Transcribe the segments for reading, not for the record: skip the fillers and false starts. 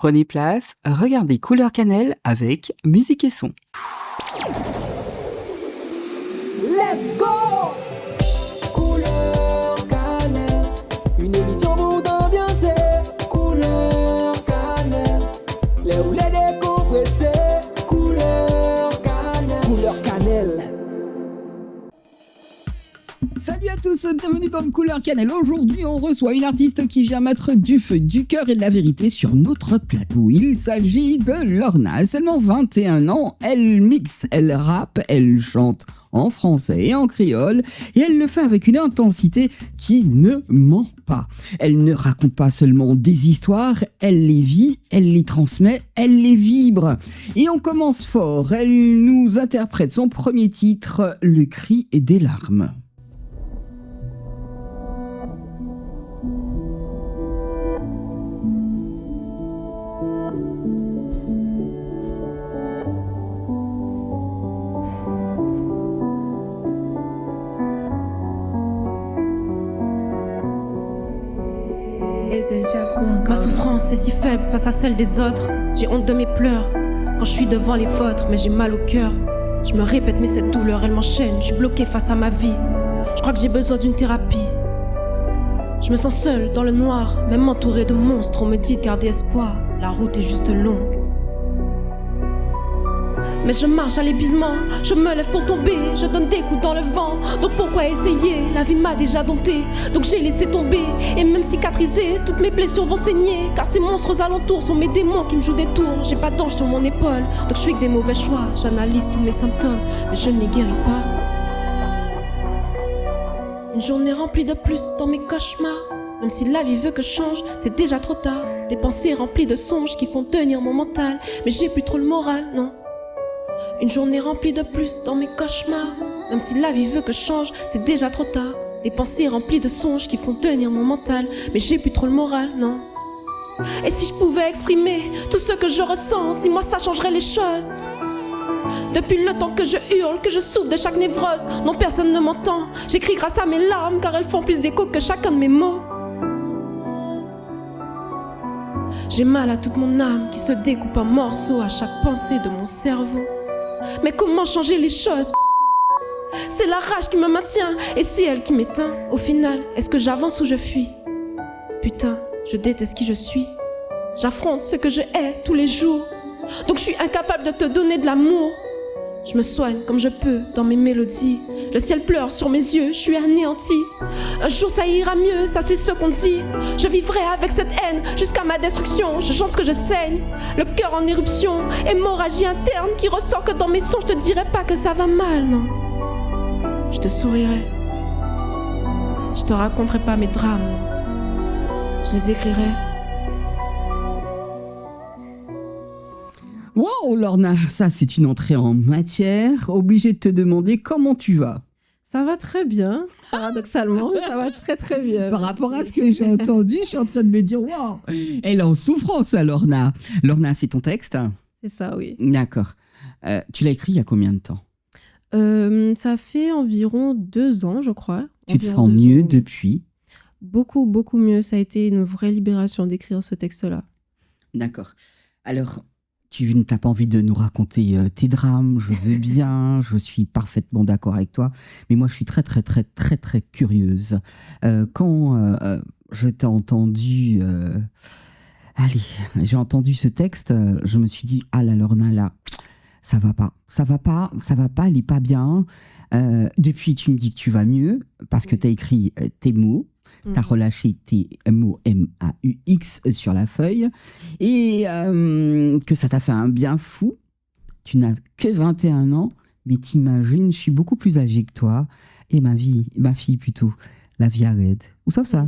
Prenez place, regardez Couleur Cannelle avec musique et son. Let's go! Couleur Cannelle, une émission pour t'ambiancer. Couleur Cannelle, les roulets décompressés. Couleur Cannelle, Couleur Cannelle. Salut à tous, bienvenue dans Couleur Cannelle. Aujourd'hui, on reçoit une artiste qui vient mettre du feu, du cœur et de la vérité sur notre plateau. Il s'agit de Lorna. À seulement 21 ans, elle mixe, elle rappe, elle chante en français et en créole, et elle le fait avec une intensité qui ne ment pas. Elle ne raconte pas seulement des histoires, elle les vit, elle les transmet, elle les vibre. Et on commence fort, elle nous interprète son premier titre, Le cri et des larmes. Ma souffrance est si faible face à celle des autres. J'ai honte de mes pleurs quand je suis devant les vôtres, mais j'ai mal au cœur. Je me répète, mais cette douleur, elle m'enchaîne. Je suis bloquée face à ma vie. Je crois que j'ai besoin d'une thérapie. Je me sens seule dans le noir, même entourée de monstres. On me dit de garder espoir, la route est juste longue. Mais je marche à l'épuisement, je me lève pour tomber, je donne des coups dans le vent. Donc pourquoi essayer? La vie m'a déjà domptée, donc j'ai laissé tomber. Et même cicatrisée, toutes mes blessures vont saigner. Car ces monstres aux alentours sont mes démons qui me jouent des tours. J'ai pas d'ange sur mon épaule, donc je suis que des mauvais choix. J'analyse tous mes symptômes, mais je ne les guéris pas. Une journée remplie de plus dans mes cauchemars. Même si la vie veut que je change, c'est déjà trop tard. Des pensées remplies de songes qui font tenir mon mental. Mais j'ai plus trop le moral, non. Une journée remplie de plus dans mes cauchemars. Même si la vie veut que je change, c'est déjà trop tard. Des pensées remplies de songes qui font tenir mon mental. Mais j'ai plus trop le moral, non. Et si je pouvais exprimer tout ce que je ressens, dis-moi ça changerait les choses. Depuis le temps que je hurle, que je souffre de chaque névrose, non personne ne m'entend. J'écris grâce à mes larmes car elles font plus d'écho que chacun de mes mots. J'ai mal à toute mon âme qui se découpe en morceaux à chaque pensée de mon cerveau. Mais comment changer les choses? C'est la rage qui me maintient et c'est elle qui m'éteint. Au final, est-ce que j'avance ou je fuis? Putain, je déteste qui je suis. J'affronte ce que je hais tous les jours. Donc je suis incapable de te donner de l'amour. Je me soigne comme je peux dans mes mélodies. Le ciel pleure sur mes yeux, je suis anéantie. Un jour ça ira mieux, ça c'est ce qu'on dit. Je vivrai avec cette haine jusqu'à ma destruction. Je chante ce que je saigne, le cœur en éruption. Hémorragie interne qui ressort que dans mes sons. Je te dirai pas que ça va mal, non. Je te sourirai. Je te raconterai pas mes drames, non. Je les écrirai. Wow, Lorna, ça c'est une entrée en matière. Obligé de te demander comment tu vas. Ça va très bien, paradoxalement, ça va très très bien. Par rapport à ce que j'ai entendu, je suis en train de me dire, wow, elle est en souffrance, Lorna. Lorna, c'est ton texte? C'est ça, oui. D'accord. Tu l'as écrit il y a combien de temps? Ça fait environ 2 ans, je crois. Tu te sens mieux depuis? Beaucoup, beaucoup mieux. Ça a été une vraie libération d'écrire ce texte-là. D'accord. Alors, tu n'as pas envie de nous raconter tes drames, je veux bien, je suis parfaitement d'accord avec toi, mais moi je suis très très très très très curieuse. Quand je t'ai entendu, j'ai entendu ce texte, je me suis dit, ah la Lorna là, ça va pas, elle est pas bien. Depuis tu me dis que tu vas mieux, parce que tu as écrit tes mots. Tu as relâché tes mots MAUX sur la feuille et que ça t'a fait un bien fou. Tu n'as que 21 ans, mais t'imagines, je suis beaucoup plus âgée que toi et ma fille plutôt, la vie arrête. Où ça?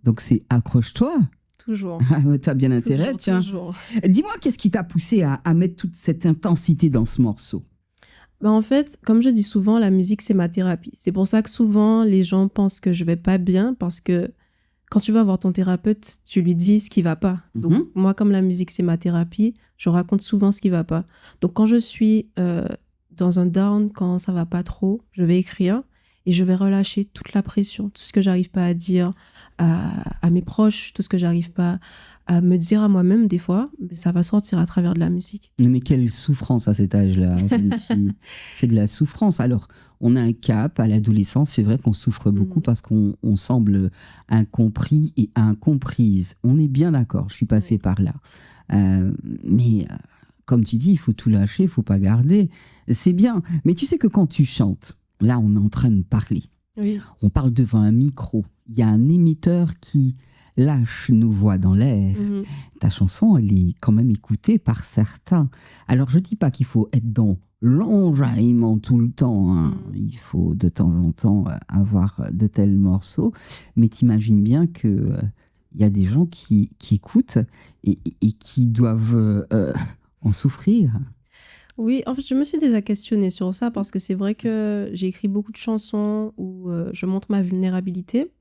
Donc c'est accroche-toi. Toujours. T'as bien intérêt, tiens. Toujours. Dis-moi, qu'est-ce qui t'a poussé à mettre toute cette intensité dans ce morceau? En fait, comme je dis souvent, la musique, c'est ma thérapie. C'est pour ça que souvent, les gens pensent que je vais pas bien parce que quand tu vas voir ton thérapeute, tu lui dis ce qui va pas. Donc, moi, comme la musique, c'est ma thérapie, je raconte souvent ce qui va pas. Donc, quand je suis dans un down, quand ça va pas trop, je vais écrire. et je vais relâcher toute la pression, tout ce que j'arrive pas à dire à mes proches, tout ce que j'arrive pas à me dire à moi-même des fois, mais ça va sortir à travers de la musique. Mais quelle souffrance à cet âge-là, jeune fille. C'est de la souffrance. Alors, on a un cap à l'adolescence. C'est vrai qu'on souffre beaucoup parce qu'on semble incompris et incomprise. On est bien d'accord, je suis passée par là. Mais comme tu dis, il faut tout lâcher, il faut pas garder. C'est bien. Mais tu sais que quand tu chantes, là, on est en train de parler. Oui. On parle devant un micro. Il y a un émetteur qui lâche nos voix dans l'air. Ta chanson, elle est quand même écoutée par certains. Alors, je dis pas qu'il faut être dans l'enjaillement tout le temps. Hein. Il faut de temps en temps avoir de tels morceaux. Mais t'imagines bien que y a des gens qui écoutent et qui doivent en souffrir. Oui, en fait, je me suis déjà questionnée sur ça parce que c'est vrai que j'ai écrit beaucoup de chansons où je montre ma vulnérabilité.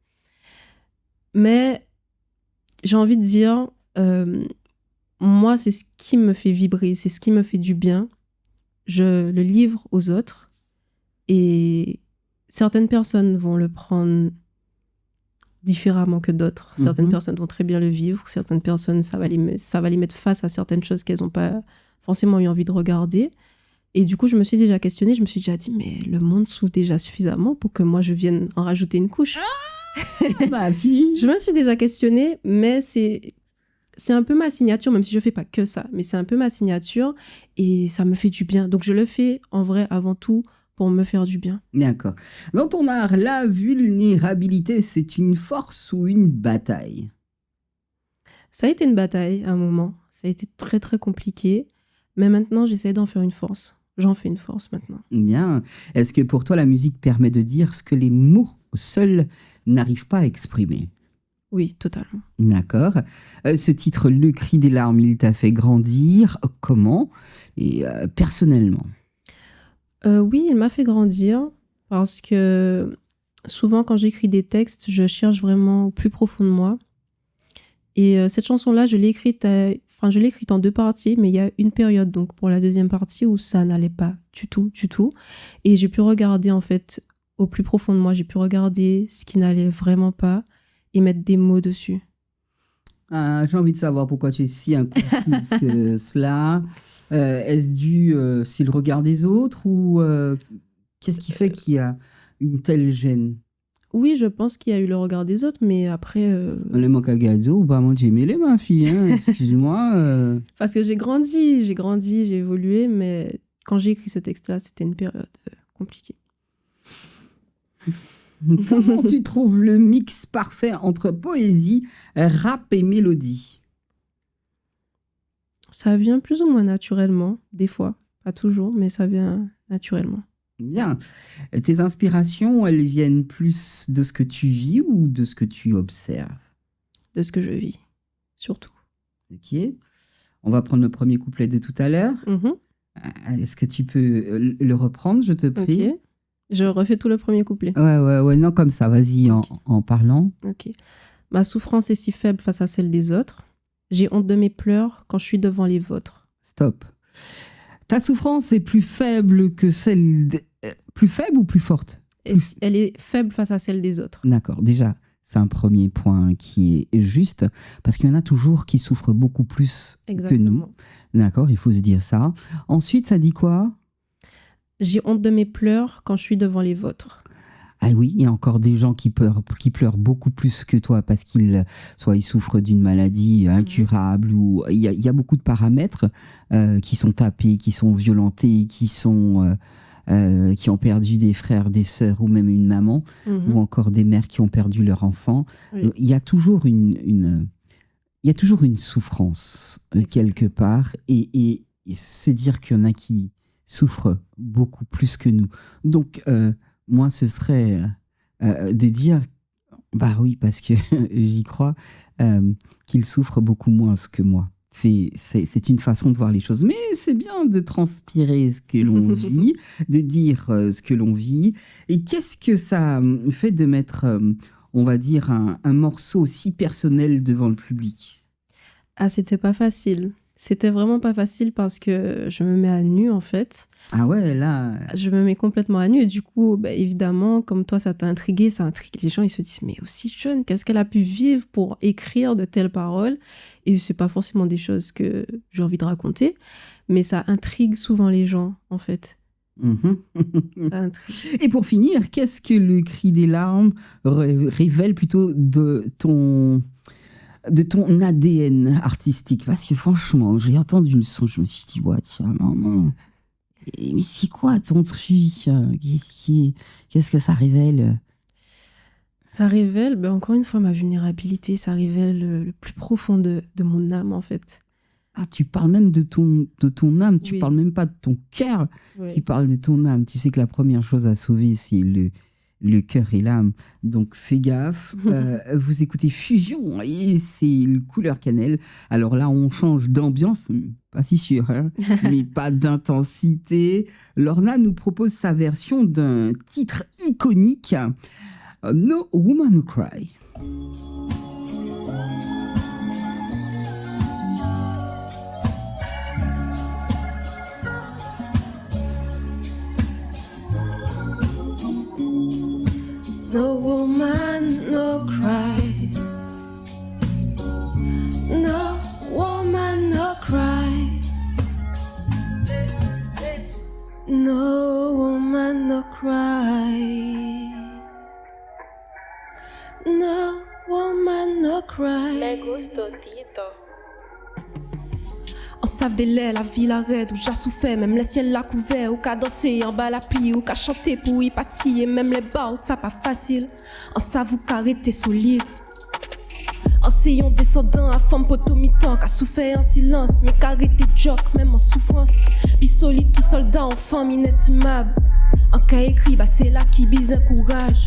Mais j'ai envie de dire, moi, c'est ce qui me fait vibrer, c'est ce qui me fait du bien. Je le livre aux autres et certaines personnes vont le prendre différemment que d'autres. Certaines personnes vont très bien le vivre, certaines personnes, ça va les mettre face à certaines choses qu'elles n'ont pas forcément eu envie de regarder. Et du coup, je me suis déjà questionnée, je me suis déjà dit, mais le monde souffre déjà suffisamment pour que moi, je vienne en rajouter une couche. Ma fille. Je me suis déjà questionnée, mais c'est un peu ma signature, même si je ne fais pas que ça, mais c'est un peu ma signature et ça me fait du bien. Donc, je le fais en vrai avant tout pour me faire du bien. D'accord. Dans ton art, la vulnérabilité, c'est une force ou une bataille? Ça a été une bataille à un moment. Ça a été très, très compliqué. Mais maintenant, j'essaie d'en faire une force. J'en fais une force maintenant. Bien. Est-ce que pour toi, la musique permet de dire ce que les mots seuls n'arrivent pas à exprimer? Oui, totalement. D'accord. Ce titre, Le cri des larmes, il t'a fait grandir. Comment? Et personnellement? Oui, il m'a fait grandir parce que souvent, quand j'écris des textes, je cherche vraiment au plus profond de moi. Et cette chanson-là, je l'ai écrite en 2 parties, mais il y a une période, donc pour la deuxième partie, où ça n'allait pas du tout. Et j'ai pu regarder, en fait, au plus profond de moi, j'ai pu regarder ce qui n'allait vraiment pas et mettre des mots dessus. J'ai envie de savoir pourquoi tu es si incomprise que cela. Est-ce dû, c'est le regard des autres ou qu'est-ce qui fait qu'il y a une telle gêne? Oui, je pense qu'il y a eu le regard des autres, mais après... Le manque à gazou ou pas j'ai mêlé ma fille, hein, excuse-moi. Parce que j'ai grandi, j'ai évolué, mais quand j'ai écrit ce texte-là, c'était une période compliquée. Comment tu trouves le mix parfait entre poésie, rap et mélodie? Ça vient plus ou moins naturellement, des fois. Pas toujours, mais ça vient naturellement. Bien. Tes inspirations, elles viennent plus de ce que tu vis ou de ce que tu observes? De ce que je vis, surtout. Ok. On va prendre le premier couplet de tout à l'heure. Est-ce que tu peux le reprendre, je te prie? Ok. Je refais tout le premier couplet. Ouais, non, comme ça, vas-y, en parlant. Ok. Ma souffrance est si faible face à celle des autres. J'ai honte de mes pleurs quand je suis devant les vôtres. Stop. Ta souffrance est plus faible que celle... Plus faible ou plus forte? Elle est faible face à celle des autres. D'accord, déjà, c'est un premier point qui est juste, parce qu'il y en a toujours qui souffrent beaucoup plus que nous. D'accord, il faut se dire ça. Ensuite, ça dit quoi? J'ai honte de mes pleurs quand je suis devant les vôtres. Ah oui, il y a encore des gens qui pleurent beaucoup plus que toi parce qu'ils souffrent d'une maladie incurable ou il y a beaucoup de paramètres qui sont tapés, qui sont violentés, qui ont perdu des frères, des sœurs ou même une maman ou encore des mères qui ont perdu leur enfant. Oui. Il y a toujours une souffrance quelque part et se dire qu'il y en a qui souffrent beaucoup plus que nous. Donc moi, ce serait de dire, bah oui, parce que j'y crois, qu'ils souffrent beaucoup moins que moi. C'est une façon de voir les choses. Mais c'est bien de transpirer ce que l'on vit, de dire ce que l'on vit. Et qu'est-ce que ça fait de mettre, on va dire, un morceau aussi personnel devant le public? Ah, c'était pas facile. C'était vraiment pas facile parce que je me mets à nu, en fait. Ah ouais, là... Je me mets complètement à nu. Et du coup, bah, évidemment, comme toi, ça t'a intrigué, ça intrigue les gens. Ils se disent, mais aussi jeune, qu'est-ce qu'elle a pu vivre pour écrire de telles paroles? Et c'est pas forcément des choses que j'ai envie de raconter, mais ça intrigue souvent les gens, en fait. Mhm. Ça intrigue. Et pour finir, qu'est-ce que le cri des larmes révèle plutôt de ton ADN artistique? Parce que franchement, j'ai entendu le son, je me suis dit, ouais, tiens, maman, mais c'est quoi ton truc? Qu'est-ce que ça révèle? Ça révèle, ben, encore une fois, ma vulnérabilité. Ça révèle le plus profond de mon âme, en fait. Ah, tu parles même de ton âme, tu Oui. parles même pas de ton cœur, Oui. tu parles de ton âme. Tu sais que la première chose à sauver, c'est le cœur et l'âme. Donc fais gaffe. Vous écoutez Fusion et c'est le couleur cannelle. Alors là, on change d'ambiance, pas si sûr, hein, mais pas d'intensité. Lorna nous propose sa version d'un titre iconique, No Woman No Cry. No woman, no cry. No woman, no cry. No woman, no cry. No woman, no cry. Me gusto Tito. En save des laits, la ville arrête, où j'ai souffert, même les ciels la couvert, ou qu'à danser en bas la pluie, ou qu'à chanter pour y pâtir, même les bas, ça pas facile. En savou qu'arrêter solide. En sillon descendant à femme potomitan, qu'à souffert en silence, mais qu'arrêter joke, même en souffrance. Puis solide qui soldat en femme inestimable. En cas écrit, bah c'est là qui bise un courage.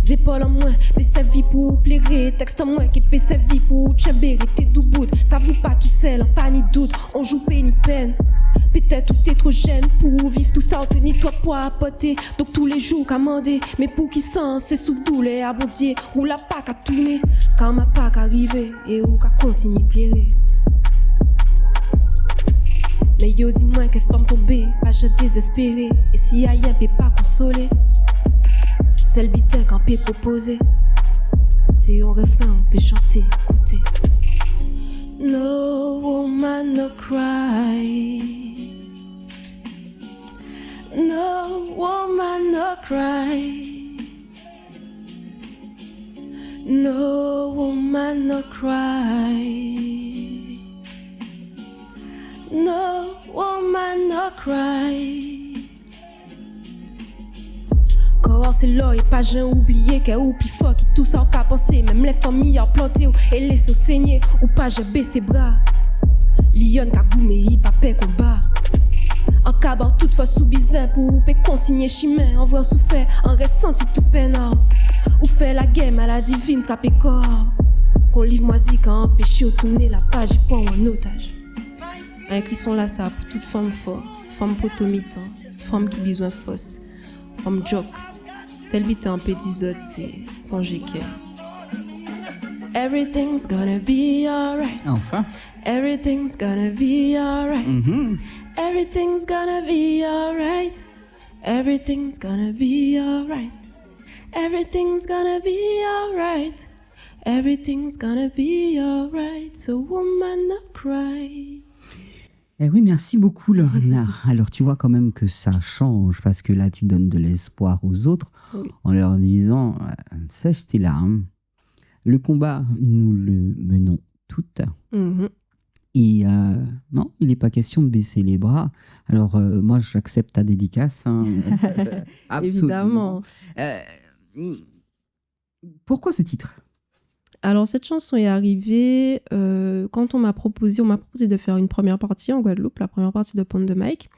Épaules en moins, mais c'est vie pour plairer. Texte en moins, qui paie sa vie pour tchembérer. T'es doubout, ça vous pas tout seul, en pas ni doute. On joue paix ni peine. Peut-être ou t'es trop jeune pour vivre tout ça, ni toi pour apporter. Donc tous les jours, commander. Mais pour qui sent, c'est sous douleur, abondier. Ou la pack à tourner, quand ma pack arrive. Et ou qu'à continuer plairer. Mais yo, dis-moi que femme tombée, pas je désespéré. Et si y'a rien, peut pas consoler. C'est le bitin qu'on peut proposer. C'est un refrain, on peut chanter, écouter. No woman, no cry. No woman, no cry. No woman, no cry. No woman, no cry. Quand c'est là et pas j'ai oublié qu'elle oublie fort qui tout ça en qu'à penser. Même les familles en planté et laissé au saigner. Ou pas j'ai baissé bras. Lyon qu'a goumé, il pas paix combat. En cabant toutefois sous bizin pour continuer chemin. En voir souffert, en ressenti tout peinard. Ou fait la game à la divine trappé corps. Qu'on livre moisi quand empêché au tourner la page et prend en otage. Un cri son là ça pour toute femme fort. Femme potomitan, femme qui besoin fausse. Femme joke. Celle bite un peu d'isode, c'est son jéquer. Everything's gonna be alright. Enfin. Everything's gonna be alright. Mhm. Everything's gonna be alright. Everything's gonna be alright. Everything's gonna be alright. Everything's gonna be alright. So woman, not cry. Eh oui, merci beaucoup, Lorna. Alors, tu vois quand même que ça change, parce que là, tu donnes de l'espoir aux autres Oui. en leur disant sèche tes larmes. Le combat, nous le menons toutes. Mhm. Et non, il n'est pas question de baisser les bras. Alors, moi, j'accepte ta dédicace. Hein. Absolument. Évidemment. Pourquoi ce titre ? Alors, cette chanson est arrivée quand on m'a proposé de faire une première partie en Guadeloupe, la première partie de Pont de Mike.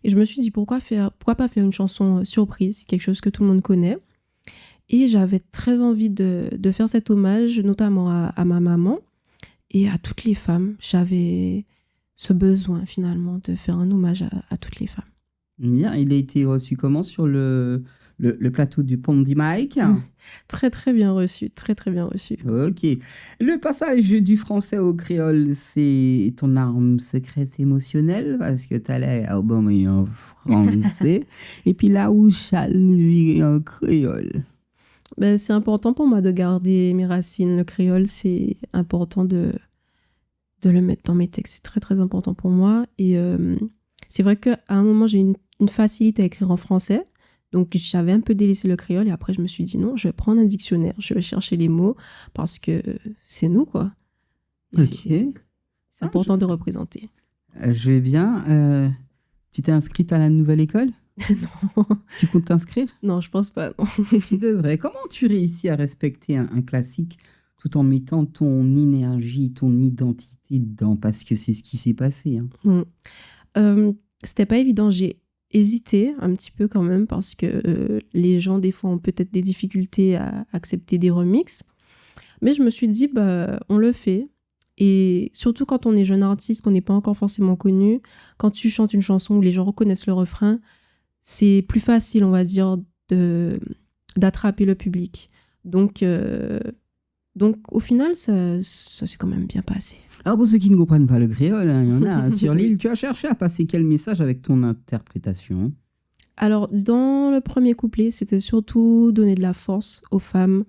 Et je me suis dit, pourquoi pas faire une chanson surprise, quelque chose que tout le monde connaît. Et j'avais très envie de faire cet hommage, notamment à ma maman et à toutes les femmes. J'avais ce besoin, finalement, de faire un hommage à toutes les femmes. Bien, il a été reçu comment sur le plateau du Pondy Mike? Très très bien reçu, très très bien reçu. Ok. Le passage du français au créole, c'est ton arme secrète émotionnelle parce que tu allais au bon en français. Et puis là où Charles vit en créole. Ben, c'est important pour moi de garder mes racines. Le créole, c'est important de le mettre dans mes textes. C'est très très important pour moi. Et c'est vrai qu'à un moment, j'ai une facilité à écrire en français. Donc, j'avais un peu délaissé le créole et après, je me suis dit non, je vais prendre un dictionnaire, je vais chercher les mots parce que c'est nous, quoi. Et Ok. c'est important de représenter. Je vais bien. Tu t'es inscrite à la nouvelle école? Non, Tu comptes t'inscrire? non, je pense pas. Non. Tu devrais. Comment tu réussis à respecter un classique tout en mettant ton énergie, ton identité dedans? Parce que c'est ce qui s'est passé. Hein. C'était pas évident. J'ai hésité un petit peu quand même parce que les gens, des fois, ont peut-être des difficultés à accepter des remixes. Mais je me suis dit, bah, on le fait. Et surtout quand on est jeune artiste, qu'on n'est pas encore forcément connu, quand tu chantes une chanson où les gens reconnaissent le refrain, c'est plus facile, on va dire, d'attraper le public. Donc au final, ça s'est quand même bien passé. Alors pour ceux qui ne comprennent pas le créole, hein, il y en a hein, sur l'île. Tu as cherché à passer quel message avec ton interprétation? Alors, dans le premier couplet, c'était surtout donner de la force aux femmes,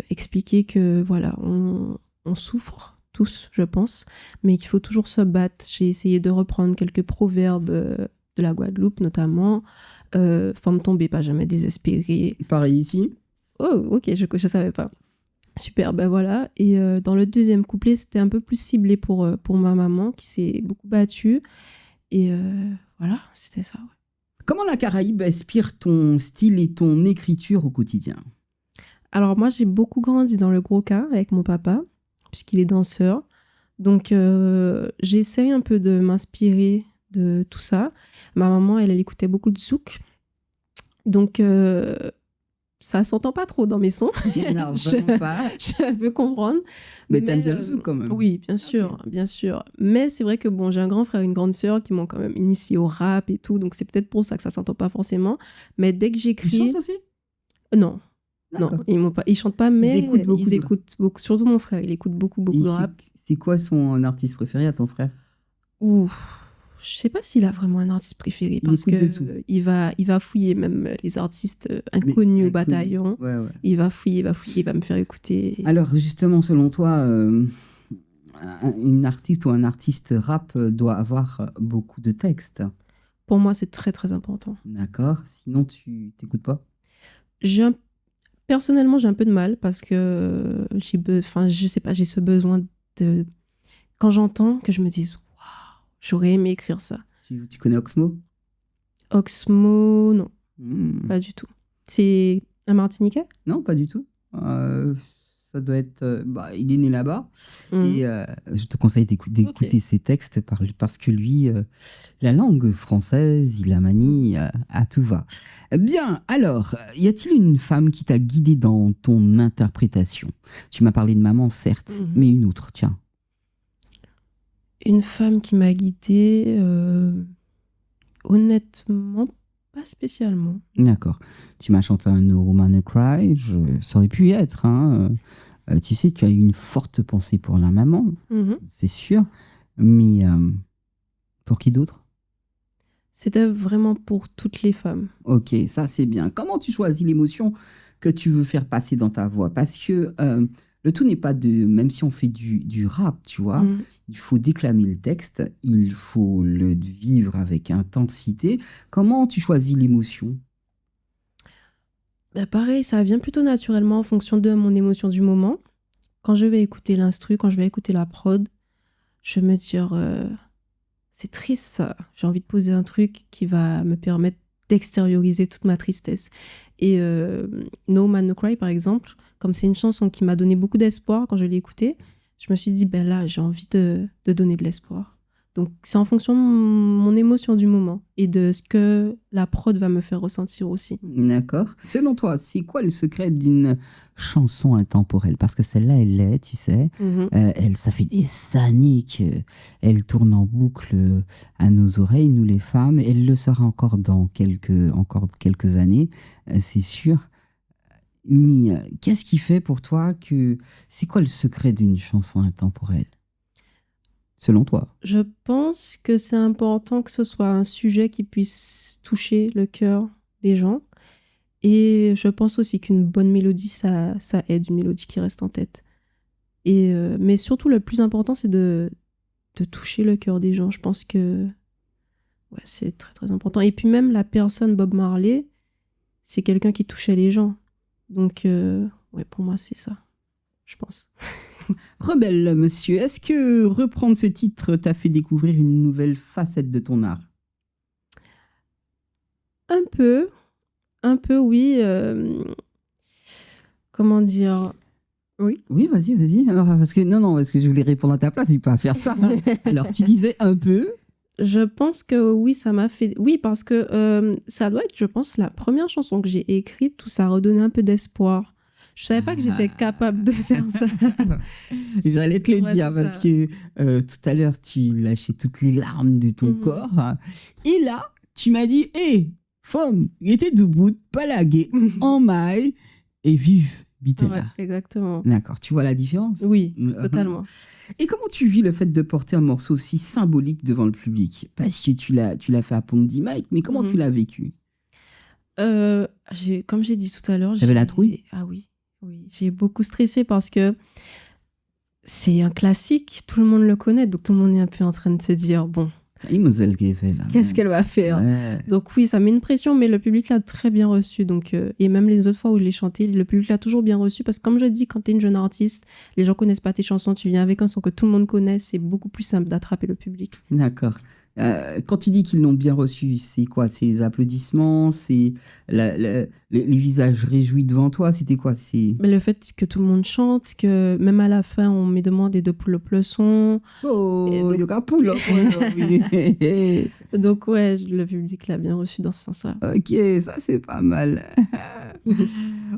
expliquer que, voilà, on souffre tous, je pense, mais qu'il faut toujours se battre. J'ai essayé de reprendre quelques proverbes de la Guadeloupe, notamment. Femme tombée, pas jamais désespérée. Pareil ici. Oh, ok, je savais pas. Super, ben voilà. Et dans le deuxième couplet, c'était un peu plus ciblé pour ma maman, qui s'est beaucoup battue. Et voilà, c'était ça, ouais. Comment la Caraïbe inspire ton style et ton écriture au quotidien? Alors moi, j'ai beaucoup grandi dans le Gros Cas avec mon papa, puisqu'il est danseur. Donc j'essaye un peu de m'inspirer de tout ça. Ma maman, elle écoutait beaucoup de zouk. Donc ça s'entend pas trop dans mes sons. Non, vraiment pas. Je peux comprendre. Mais t'aimes bien le zouk quand même. Oui, bien sûr, bien sûr. Mais c'est vrai que bon, j'ai un grand frère et une grande sœur qui m'ont quand même initié au rap et tout, donc c'est peut-être pour ça que ça s'entend pas forcément. Mais dès que j'écris... Tu chantes aussi? Non, D'accord. non, ils chantent pas, mais Ils écoutent beaucoup. Surtout mon frère, il écoute beaucoup de rap. C'est quoi son artiste préféré à ton frère? Ouf, je sais pas s'il a vraiment un artiste préféré parce écoute de que tout. il va fouiller même les artistes inconnus au bataillon. Ouais. Il va fouiller, il va me faire écouter. Alors justement, selon toi, une artiste ou un artiste rap doit avoir beaucoup de textes. Pour moi, c'est très très important. D'accord. Sinon, tu t'écoutes pas? Personnellement, j'ai un peu de mal parce que je sais pas, j'ai ce besoin de... Quand j'entends, que je me dise, waouh, j'aurais aimé écrire ça. Tu connais Oxmo? Oxmo, non, pas du tout. C'est un Martiniquais? Non, pas du tout. Ça doit être... il est né là-bas. Et je te conseille d'écouter ses textes parce que lui, la langue française, il la manie à tout va. Bien, alors, y a-t-il une femme qui t'a guidé dans ton interprétation? Tu m'as parlé de maman, certes, mais une autre, tiens. Une femme qui m'a guidée, honnêtement, pas spécialement. D'accord. Tu m'as chanté un No Woman No Cry, ça aurait pu y être. Hein. Tu sais, tu as eu une forte pensée pour la maman, c'est sûr. Mais pour qui d'autre? C'était vraiment pour toutes les femmes. Ok, ça c'est bien. Comment tu choisis l'émotion que tu veux faire passer dans ta voix? Parce que le tout n'est pas de... Même si on fait du rap, tu vois, il faut déclamer le texte, il faut le vivre avec intensité. Comment tu choisis l'émotion? Bah pareil, ça vient plutôt naturellement en fonction de mon émotion du moment. Quand je vais écouter l'instru, quand je vais écouter la prod, je vais me dire, c'est triste ça. J'ai envie de poser un truc qui va me permettre d'extérioriser toute ma tristesse. Et No Man No Cry, par exemple, comme c'est une chanson qui m'a donné beaucoup d'espoir quand je l'ai écoutée, je me suis dit, ben là, j'ai envie de donner de l'espoir. Donc, c'est en fonction de mon émotion du moment et de ce que la prod va me faire ressentir aussi. D'accord. Selon toi, c'est quoi le secret d'une chanson intemporelle? Parce que celle-là, elle l'est, tu sais. Ça fait des années qu'elle tourne en boucle à nos oreilles, nous les femmes. Elle le sera encore dans quelques années, c'est sûr. Mais qu'est-ce qui fait pour toi que... C'est quoi le secret d'une chanson intemporelle, selon toi? Je pense que c'est important que ce soit un sujet qui puisse toucher le cœur des gens. Et je pense aussi qu'une bonne mélodie, ça aide, une mélodie qui reste en tête. Mais surtout, le plus important, c'est de toucher le cœur des gens. Je pense que ouais, c'est très, très important. Et puis même, la personne Bob Marley, c'est quelqu'un qui touchait les gens. Donc, ouais, pour moi, c'est ça, je pense. Rebelle, monsieur, est-ce que reprendre ce titre t'a fait découvrir une nouvelle facette de ton art? Un peu, oui. Comment dire? Oui. Oui, vas-y. Alors, parce que je voulais répondre à ta place, je ne vais pas faire ça. Alors, tu disais un peu. Je pense que oui, ça m'a fait... Oui, parce que ça doit être, je pense, la première chanson que j'ai écrite où ça redonnait un peu d'espoir. Je savais pas que j'étais capable de faire ça. J'allais te le dire, c'est parce ça. que tout à l'heure, tu lâchais toutes les larmes de ton corps. Et là, tu m'as dit, hé, femme, il était debout, pas lagué, en maille, et vive, bitella. Ouais, exactement. D'accord, tu vois la différence? Oui, totalement. Et comment tu vis le fait de porter un morceau aussi symbolique devant le public? Parce que tu l'as fait à Pondy Mike, mais comment tu l'as vécu? Comme j'ai dit tout à l'heure... T'avais la trouille? Ah oui, j'ai beaucoup stressé parce que c'est un classique, tout le monde le connaît, donc tout le monde est un peu en train de se dire, bon, qu'est-ce qu'elle va faire? Ouais. Donc oui, ça met une pression, mais le public l'a très bien reçu. Donc, et même les autres fois où je l'ai chanté, le public l'a toujours bien reçu. Parce que comme je dis, quand tu es une jeune artiste, les gens connaissent pas tes chansons, tu viens avec un son que tout le monde connaît, c'est beaucoup plus simple d'attraper le public. D'accord. Quand tu dis qu'ils l'ont bien reçu, c'est quoi? C'est les applaudissements? C'est les visages réjouis devant toi? C'était quoi? Mais le fait que tout le monde chante, que même à la fin, on me demandait de pull up le son. Oh, Et donc- il y a pull up. Oui. Donc ouais, le public l'a bien reçu dans ce sens-là. Ok, ça c'est pas mal.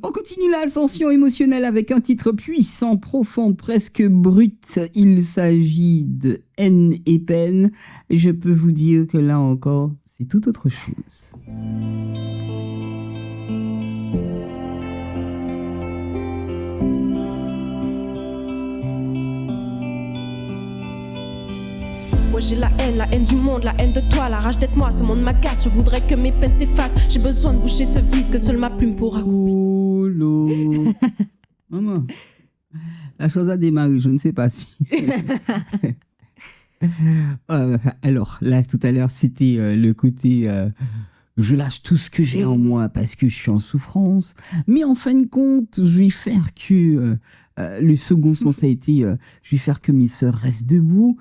On continue l'ascension émotionnelle avec un titre puissant, profond, presque brut. Il s'agit de Haine et peine. Je peux vous dire que là encore, c'est tout autre chose. Ouais, j'ai la haine du monde, la haine de toi, la rage d'être moi, ce monde m'agace, je voudrais que mes peines s'effacent, j'ai besoin de boucher ce vide que seule ma plume pourra couper. Oh là. Maman, la chose a démarré, je ne sais pas si... alors, là, tout à l'heure, c'était le côté... je lâche tout ce que j'ai en moi parce que je suis en souffrance. Mais en fin de compte, je vais faire que... le second son, ça a été... je vais faire que mes sœurs restent debout.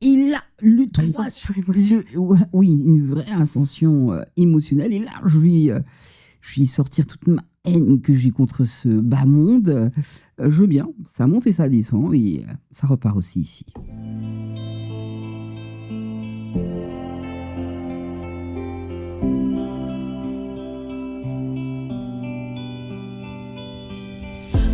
Et là, le troisième... Oui, une vraie ascension émotionnelle. Et là, je vais sortir toute ma haine que j'ai contre ce bas monde. Je veux bien. Ça monte et ça descend. Et ça repart aussi ici.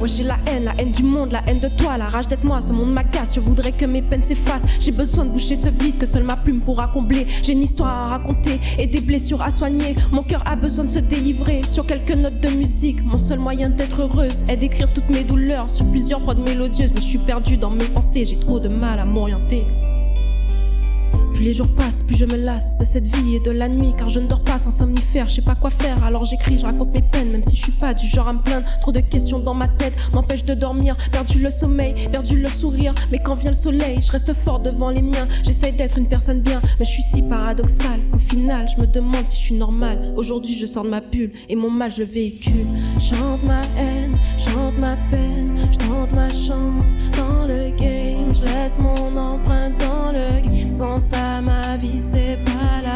Ouais, j'ai la haine du monde, la haine de toi, la rage d'être moi, ce monde m'agace, je voudrais que mes peines s'effacent, j'ai besoin de boucher ce vide que seule ma plume pourra combler, j'ai une histoire à raconter et des blessures à soigner, mon cœur a besoin de se délivrer sur quelques notes de musique, mon seul moyen d'être heureuse est d'écrire toutes mes douleurs sur plusieurs prods mélodieuses, mais je suis perdue dans mes pensées, j'ai trop de mal à m'orienter. Plus les jours passent, plus je me lasse de cette vie et de la nuit, car je ne dors pas sans somnifère, je sais pas quoi faire, alors j'écris, je raconte mes peines, même si je suis pas du genre à me plaindre. Trop de questions dans ma tête m'empêchent de dormir, perdu le sommeil, perdu le sourire, mais quand vient le soleil, je reste fort devant les miens, j'essaye d'être une personne bien, mais je suis si paradoxale qu'au final, je me demande si je suis normale. Aujourd'hui, je sors de ma bulle et mon mal je véhicule. Chante ma haine, chante ma peine, je tente ma chance dans le game, je laisse mon empreinte dans le game, sans ça ma vie c'est pas là.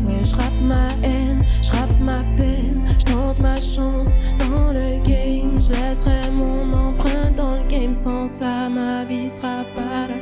Ouais, je rappe ma haine, je rappe ma peine, je tente ma chance dans le game, je laisserai mon empreinte dans le game, sans ça ma vie sera pas là.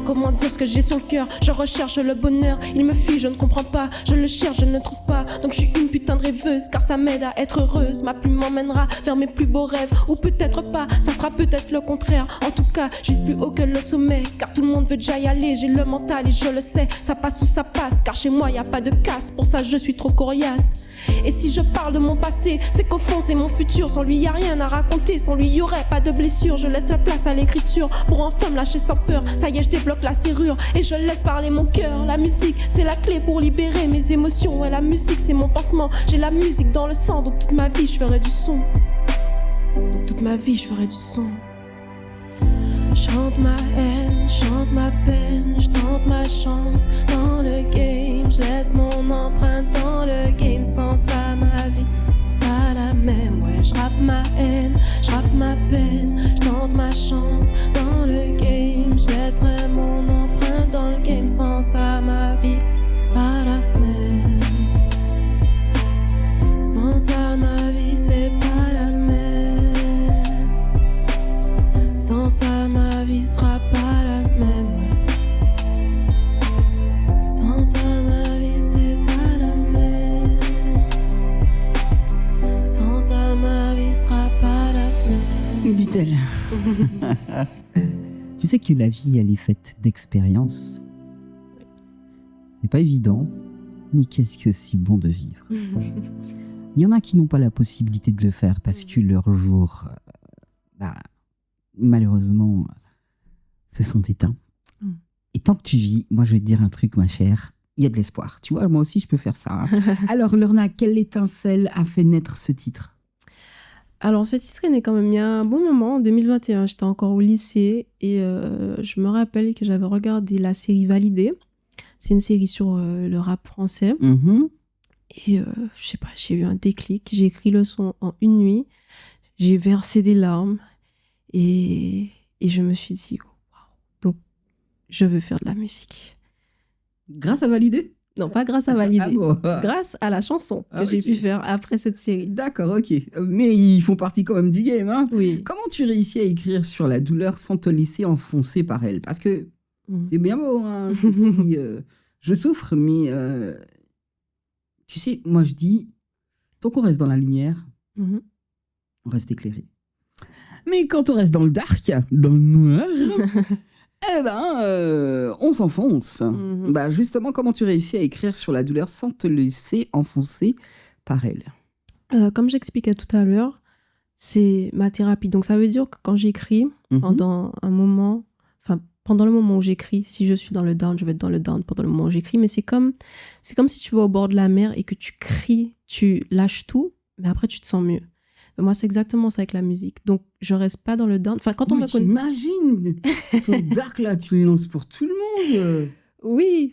Comment dire ce que j'ai sur le cœur? Je recherche le bonheur, il me fuit, je ne comprends pas. Je le cherche, je ne le trouve pas. Donc je suis une putain de rêveuse, car ça m'aide à être heureuse. Ma plume m'emmènera vers mes plus beaux rêves. Ou peut-être pas, ça sera peut-être le contraire. En tout cas, je vise plus haut que le sommet, car tout le monde veut déjà y aller. J'ai le mental et je le sais, ça passe ou ça passe. Car chez moi y a pas de casse, pour ça je suis trop coriace. Et si je parle de mon passé, c'est qu'au fond c'est mon futur. Sans lui y a rien à raconter, sans lui y aurait pas de blessure. Je laisse la place à l'écriture pour enfin me lâcher sans peur. Ça y est, je débloque la serrure et je laisse parler mon cœur. La musique c'est la clé pour libérer mes émotions. Ouais, la musique c'est mon pansement. J'ai la musique dans le sang, donc toute ma vie je ferai du son. Donc toute ma vie je ferai du son. Chante ma haine, chante ma peine, je tente ma chance dans le game. Je laisse mon empreinte dans le game, sans ça ma vie pas la même. Ouais, je rappe ma haine, je rappe ma peine, je tente ma chance dans le game. Je laisserai mon empreinte dans le game, sans ça ma vie pas la même. Sans ça ma vie c'est pas la même. Sans ça ma vie sera pas la même. Sans ça ma vie c'est pas la même. Sans ça ma vie sera pas la même. Dit-elle. Tu sais que la vie, elle est faite d'expériences. C'est pas évident, mais qu'est-ce que c'est bon de vivre. Il y en a qui n'ont pas la possibilité de le faire parce que leurs jours, malheureusement, se sont éteints. Et tant que tu vis, moi je vais te dire un truc, ma chère, il y a de l'espoir. Tu vois, moi aussi je peux faire ça. Alors Lorna, quelle étincelle a fait naître ce titre? Alors, ce titre est né quand même il y a un bon moment, en 2021. J'étais encore au lycée et je me rappelle que j'avais regardé la série Validé. C'est une série sur le rap français. Et je sais pas, j'ai eu un déclic. J'ai écrit le son en une nuit. J'ai versé des larmes. Et je me suis dit, waouh, donc je veux faire de la musique. Grâce à Validé? Non, pas grâce à Validé. Ah bon. Grâce à la chanson que j'ai pu faire après cette série. D'accord, ok. Mais ils font partie quand même du game, hein. Oui. Comment tu réussis à écrire sur la douleur sans te laisser enfoncer par elle? Parce que c'est bien beau, hein. Je souffre, mais tu sais, moi je dis, tant qu'on reste dans la lumière, on reste éclairé. Mais quand on reste dans le dark, dans le noir, eh ben, on s'enfonce. Bah justement, comment tu réussis à écrire sur la douleur sans te laisser enfoncer par elle? Comme j'expliquais tout à l'heure, c'est ma thérapie. Donc ça veut dire que quand j'écris, pendant un moment, enfin pendant le moment où j'écris, si je suis dans le down, je vais être dans le down pendant le moment où j'écris. Mais c'est comme si tu vas au bord de la mer et que tu cries, tu lâches tout, mais après tu te sens mieux. Moi, c'est exactement ça avec la musique. Donc, je reste pas dans le down. Enfin, quand on me connaît... T'imagines ton dark, là, tu le lances pour tout le monde. Oui,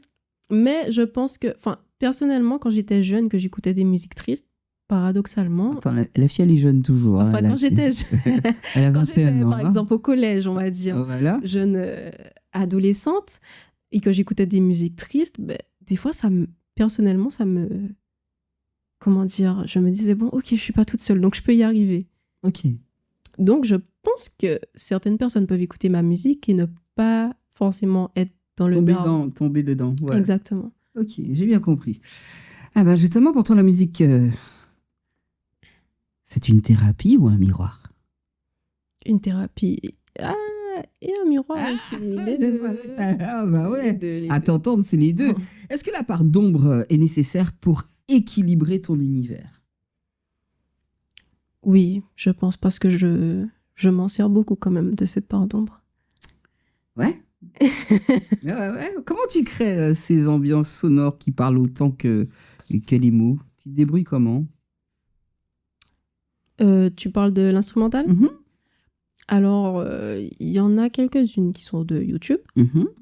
mais je pense que... Enfin, personnellement, quand j'étais jeune, que j'écoutais des musiques tristes, paradoxalement... Attends, la fille, elle est jeune toujours. Enfin, quand j'étais jeune... Elle a quand 21 j'étais, ans. par exemple, au collège, on va dire, jeune adolescente, et que j'écoutais des musiques tristes, ben, des fois, personnellement, ça me... Comment dire, je me disais, bon, ok, je suis pas toute seule, donc je peux y arriver. Ok. Donc, je pense que certaines personnes peuvent écouter ma musique et ne pas forcément être dans le down. Tomber dedans. Ouais. Exactement. Ok, j'ai bien compris. Ah ben justement, pour toi, la musique, c'est une thérapie ou un miroir? Une thérapie. Ah, et un miroir. Bah ouais. À t'entendre, c'est les deux. Est-ce que la part d'ombre est nécessaire pour équilibrer ton univers? Oui, je pense, parce que je m'en sers beaucoup quand même de cette part d'ombre. Ouais. Ouais. Comment tu crées ces ambiances sonores qui parlent autant que les mots? Tu te débrouilles comment? Tu parles de l'instrumental? Alors, il y en a quelques-unes qui sont de YouTube.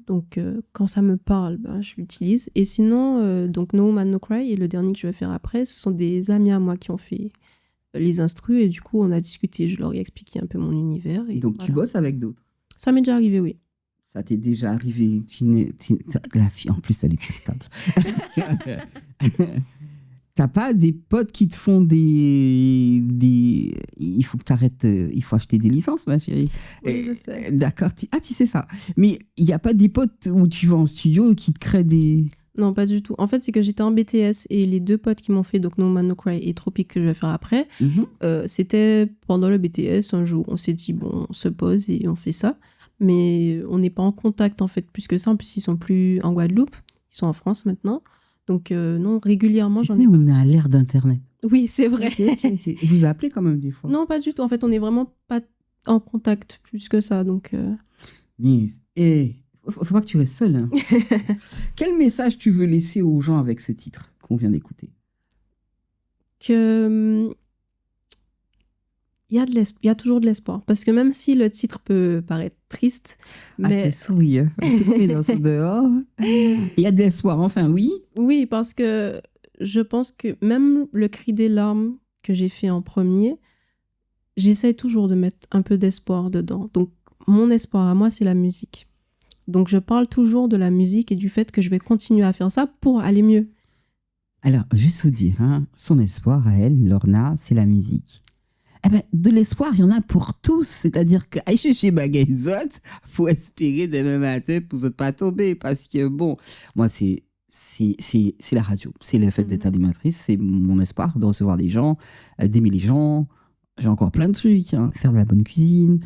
Donc, quand ça me parle, ben, je l'utilise. Et sinon, donc No Man No Cry et le dernier que je vais faire après, ce sont des amis à moi qui ont fait les instrus. Et du coup, on a discuté. Je leur ai expliqué un peu mon univers. Et donc, voilà. tu bosses avec d'autres? Ça m'est déjà arrivé, oui. Ça t'est déjà arrivé? La fille, en plus, elle est plus stable. T'as pas des potes qui te font des... Il faut que tu arrêtes, il faut acheter des licences, ma chérie. Oui, je sais. D'accord, tu sais ça. Mais il n'y a pas des potes où tu vas en studio et qui te créent des... Non, pas du tout. En fait, c'est que j'étais en BTS et les 2 potes qui m'ont fait, donc No Man No Cry et Tropic que je vais faire après, c'était pendant le BTS, un jour, on s'est dit, bon, on se pose et on fait ça. Mais on n'est pas en contact, en fait, plus que ça. En plus, ils sont plus en Guadeloupe, ils sont en France maintenant. Donc, non, régulièrement, Tu j'en sais, ai on est à l'ère d'Internet. Oui, c'est vrai. Ok. Vous appelez quand même des fois. Non, pas du tout. En fait, on n'est vraiment pas en contact plus que ça. Donc, Mais, faut pas que tu restes seule. Hein. Quel message tu veux laisser aux gens avec ce titre qu'on vient d'écouter? que il y a toujours de l'espoir. Parce que même si le titre peut paraître triste, Ah, mais tu souris. Hein. Tu es dans ce dehors. Il y a de l'espoir, enfin, oui. oui, parce que je pense que même le cri des larmes que j'ai fait en premier, j'essaie toujours de mettre un peu d'espoir dedans. Donc, mon espoir à moi, c'est la musique. Donc, je parle toujours de la musique et du fait que je vais continuer à faire ça pour aller mieux. Alors, juste vous dire, hein, son espoir à elle, Lorna, c'est la musique. Eh ben, de l'espoir, il y en a pour tous. C'est-à-dire que chez Bagayzot, faut espérer demain matin pour ne pas tomber. Parce que, bon, moi, c'est la radio. C'est le fait d'être animatrice. C'est mon espoir de recevoir des gens, d'aimer les gens. J'ai encore plein de trucs. Hein, faire de la bonne cuisine.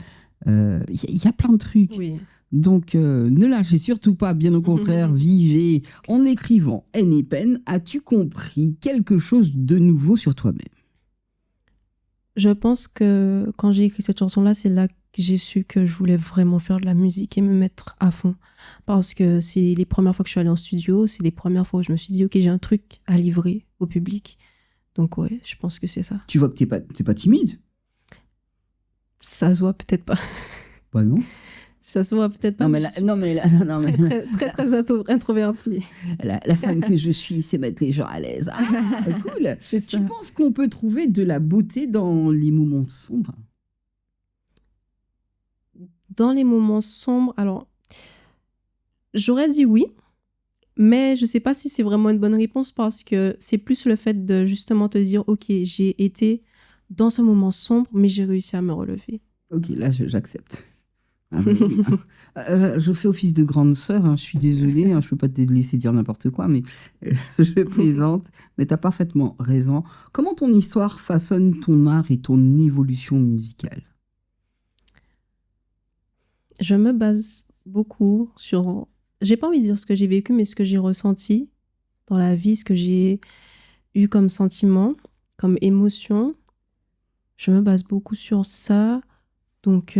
Il y a plein de trucs. Oui. Donc, ne lâchez surtout pas, bien au contraire, vivez. En écrivant Haine et Peine, as-tu compris quelque chose de nouveau sur toi-même? Je pense que quand j'ai écrit cette chanson-là, c'est là que j'ai su que je voulais vraiment faire de la musique et me mettre à fond. Parce que c'est les premières fois que je suis allée en studio, c'est les premières fois où je me suis dit, ok, j'ai un truc à livrer au public. Donc ouais, je pense que c'est ça. Tu vois que t'es pas timide? Ça se voit peut-être pas. Bah non. Ça se voit peut-être pas. Non mais Très introvertie. La femme que je suis, c'est mettre les gens à l'aise. Ah, cool. C'est ça. Tu penses qu'on peut trouver de la beauté dans les moments sombres? Dans les moments sombres, alors, j'aurais dit oui, mais je sais pas si c'est vraiment une bonne réponse parce que c'est plus le fait de justement te dire, ok, j'ai été dans ce moment sombre, mais j'ai réussi à me relever. Ok, là, j'accepte. Ah, je fais office de grande sœur, hein, je suis désolée, hein, je peux pas te laisser dire n'importe quoi, mais je plaisante, mais tu as parfaitement raison. Comment ton histoire façonne ton art et ton évolution musicale? Je me base beaucoup sur, j'ai pas envie de dire ce que j'ai vécu, mais ce que j'ai ressenti dans la vie, ce que j'ai eu comme sentiment, comme émotion. Je me base beaucoup sur ça, donc...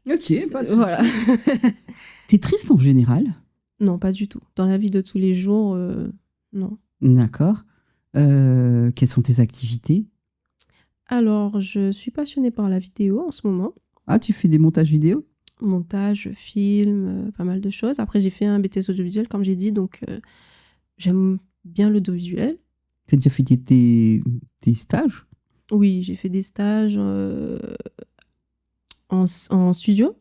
Ok, pas de souci. Voilà. T'es triste en général? Non, pas du tout. Dans la vie de tous les jours, non. D'accord. Quelles sont tes activités? Alors, je suis passionnée par la vidéo en ce moment. Ah, tu fais des montages vidéo? Montage, film, pas mal de choses. Après, j'ai fait un BTS audiovisuel, comme j'ai dit, donc j'aime bien l'audiovisuel. Tu as déjà fait tes stages? Oui, j'ai fait des stages en studio.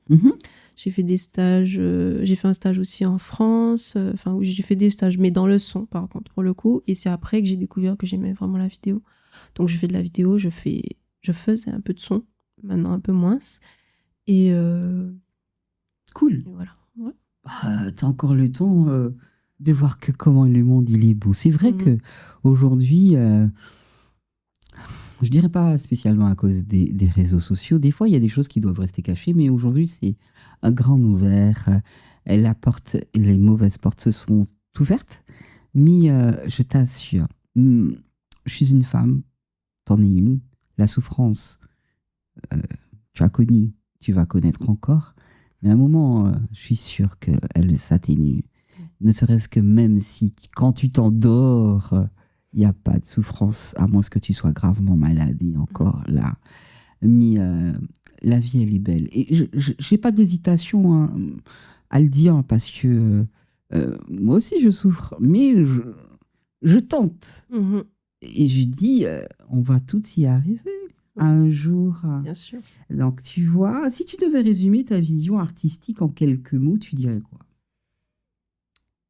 J'ai fait des stages, j'ai fait un stage aussi en France. Enfin, oui, j'ai fait des stages, mais dans le son, par contre, pour le coup. Et c'est après que j'ai découvert que j'aimais vraiment la vidéo. Donc, je fais de la vidéo, je faisais un peu de son, maintenant un peu moins. Et cool. Et voilà. Ouais. T'as encore le temps de voir comment le monde il est beau. C'est vrai que aujourd'hui, je dirais pas spécialement à cause des réseaux sociaux. Des fois, il y a des choses qui doivent rester cachées, mais aujourd'hui, c'est un grand ouvert. Les mauvaises portes se sont ouvertes. Mais je t'assure, je suis une femme, t'en es une. La souffrance, tu as connu, tu vas connaître encore. Mais à un moment, je suis sûre qu'elle s'atténue. Ne serait-ce que même si, quand tu t'endors, il n'y a pas de souffrance, à moins que tu sois gravement malade et encore là. Mais la vie, elle est belle. Et je n'ai pas d'hésitation à le dire parce que moi aussi, je souffre. Mais je tente. Et je dis, on va tout y arriver. Un jour. Bien sûr. Donc, tu vois, si tu devais résumer ta vision artistique en quelques mots, tu dirais quoi?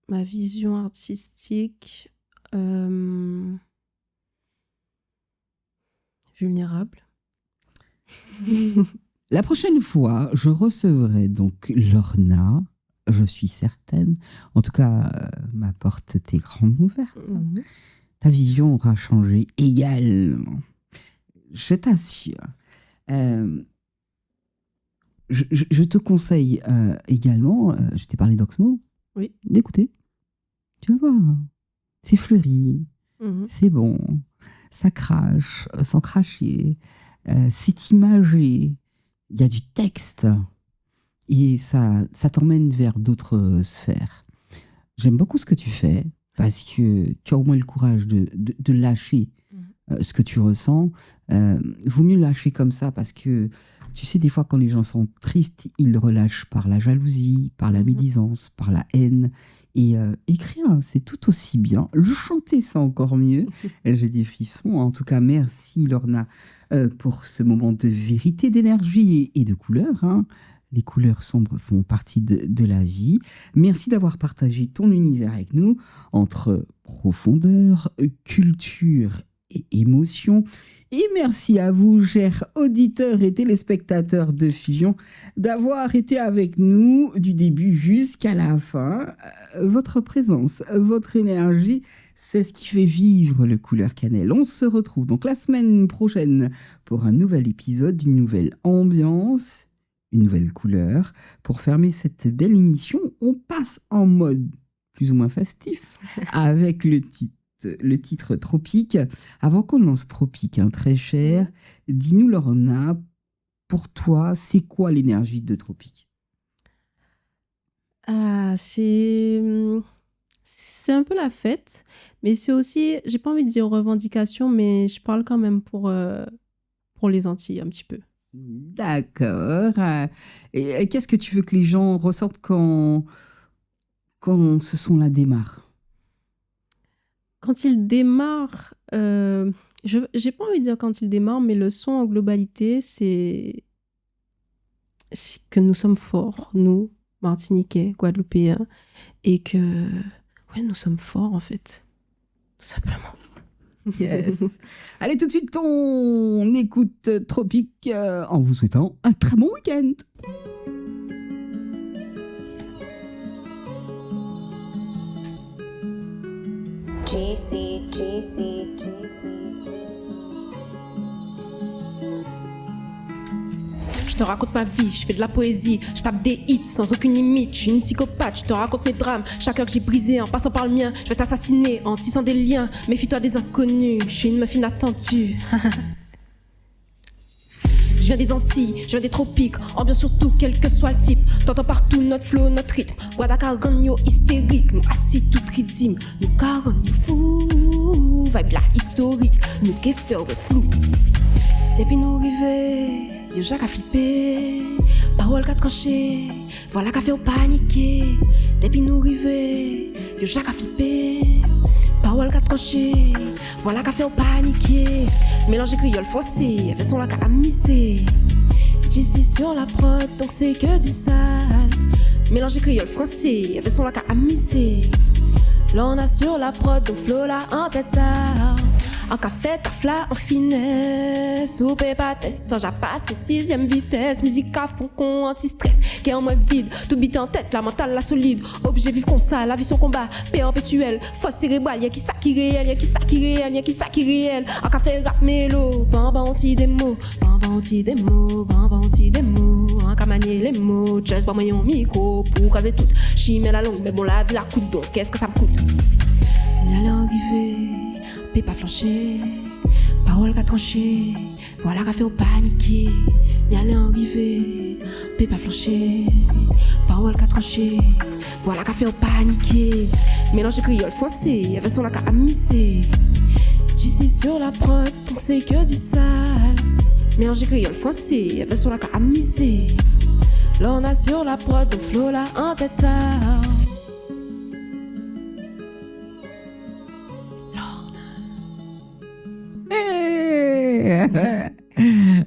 Ma vision artistique, Vulnérable. La prochaine fois, je recevrai donc Lorna, je suis certaine. En tout cas, ma porte t'est grande ouverte. Ta vision aura changé également. Je t'assure. Je te conseille également, je t'ai parlé d'Oxmo, Oui. d'écouter. Tu vas voir, c'est fleuri, c'est bon, ça crache, sans cracher, c'est imagé, il y a du texte et ça t'emmène vers d'autres sphères. J'aime beaucoup ce que tu fais parce que tu as au moins le courage de lâcher ce que tu ressens. Vaut mieux lâcher comme ça parce que tu sais, des fois, quand les gens sont tristes, ils relâchent par la jalousie, par la médisance, par la haine. Et écrire, c'est tout aussi bien. Le chanter, c'est encore mieux. J'ai des frissons. En tout cas, merci Lorna pour ce moment de vérité, d'énergie et de couleurs. Hein. Les couleurs sombres font partie de la vie. Merci d'avoir partagé ton univers avec nous entre profondeur, culture et émotion. Et merci à vous, chers auditeurs et téléspectateurs de Fusion, d'avoir été avec nous du début jusqu'à la fin. Votre présence, votre énergie, c'est ce qui fait vivre le Couleur Cannelle. On se retrouve donc la semaine prochaine pour un nouvel épisode, une nouvelle ambiance, une nouvelle couleur. Pour fermer cette belle émission, on passe en mode plus ou moins festif avec le titre Tropique. Avant qu'on lance Tropique, hein, très cher, dis-nous Lorna, pour toi, c'est quoi l'énergie de Tropique? C'est un peu la fête, mais c'est aussi, j'ai pas envie de dire revendication, mais je parle quand même pour les Antilles un petit peu. D'accord. Et qu'est-ce que tu veux que les gens ressentent quand ce son-là démarre? Quand il démarre, j'ai pas envie de dire quand il démarre, mais le son en globalité, c'est que nous sommes forts, nous, Martiniquais, Guadeloupéens, et que nous sommes forts en fait, tout simplement. Yes. Allez, tout de suite, on écoute Tropique en vous souhaitant un très bon week-end. Je te raconte ma vie, je fais de la poésie, je tape des hits sans aucune limite, je suis une psychopathe, je te raconte mes drames, chaque heure que j'ai brisé en passant par le mien, je vais t'assassiner en tissant des liens, méfie-toi des inconnus, je suis une meuf inattendue. Je viens des Antilles, je viens des tropiques, ambiance surtout quel que soit le type. T'entends partout notre flow, notre rythme. Guadalcanyo hystérique, nous assis tout rythme. Nous caron, nous fou, vibe la historique. Nous qu'effet au flou. Depuis nous arrivés, yo Jacques a flippé. Parole qu'a tranché, voilà qu'a fait au paniquer. Depuis nous arrivés, yo Jacques a flippé. Parole qu'a tranché, voilà qu'a fait au paniquer. Mélanger créole foncé, avec son lac à miser. D'ici sur la prod, donc c'est que du sale. Mélanger créole français, avec son lac à miser. Là on a sur la prod, donc flow là en tête. En café, tafla, en finesse. Soupe, pas test, j'ai passé 6ème vitesse. Musique à fond, con, anti-stress. Qui est en moins vide, tout bite en tête, la mentale, la solide. Objet vivre comme ça, la vie son combat, perpétuel. Force cérébrale, y'a qui ça qui réel, y'a qui ça qui réel, y'a qui ça qui réel. En café, rap, mélo, bamba, anti-démo. Bamba, anti-démo, bamba, anti-démo. En cas manier les mots, jazz, pas moyen micro. Pour caser tout, chimère la longue, mais bon, la vie la coûte donc, qu'est-ce que ça me coûte? M'y arriver. Peut pas flancher, parole qu'a tranché, voilà qu'a fait au paniquer, m'y aller arriver, peut pas flancher, parole qu'a tranché, voilà qu'a fait au paniquer, mélange créole foncé, avec son lac à miser, d'ici sur la prod, donc c'est que du sale, mélange créole foncé, avec son lac à miser, là on a sur la prod, donc flow là en tête.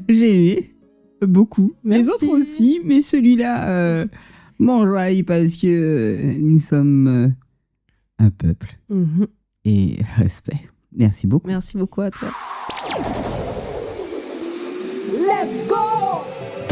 J'ai aimé beaucoup. Merci. Les autres aussi, mais celui-là m'enjaille parce que nous sommes un peuple. et respect. Merci beaucoup. Merci beaucoup à toi. Let's go!